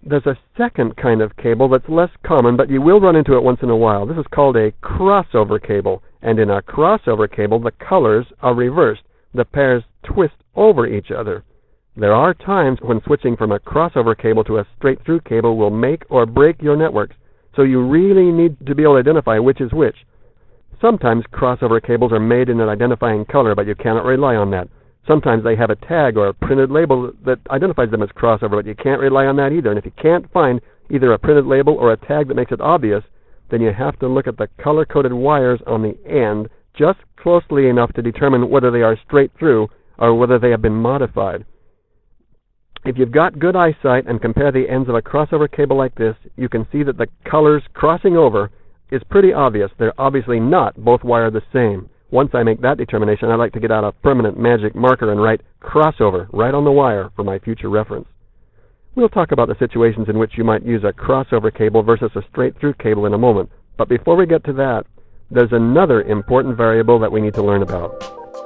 There's a second kind of cable that's less common, but you will run into it once in a while. This is called a crossover cable, and in a crossover cable, the colors are reversed. The pairs twist over each other. There are times when switching from a crossover cable to a straight-through cable will make or break your networks, so you really need to be able to identify which is which. Sometimes crossover cables are made in an identifying color, but you cannot rely on that. Sometimes they have a tag or a printed label that identifies them as crossover, but you can't rely on that either. And if you can't find either a printed label or a tag that makes it obvious, then you have to look at the color-coded wires on the end just closely enough to determine whether they are straight through or whether they have been modified. If you've got good eyesight and compare the ends of a crossover cable like this, you can see that the colors crossing over is pretty obvious. They're obviously not both wired the same. Once I make that determination, I like to get out a permanent magic marker and write crossover right on the wire for my future reference. We'll talk about the situations in which you might use a crossover cable versus a straight-through cable in a moment. But before we get to that, there's another important variable that we need to learn about.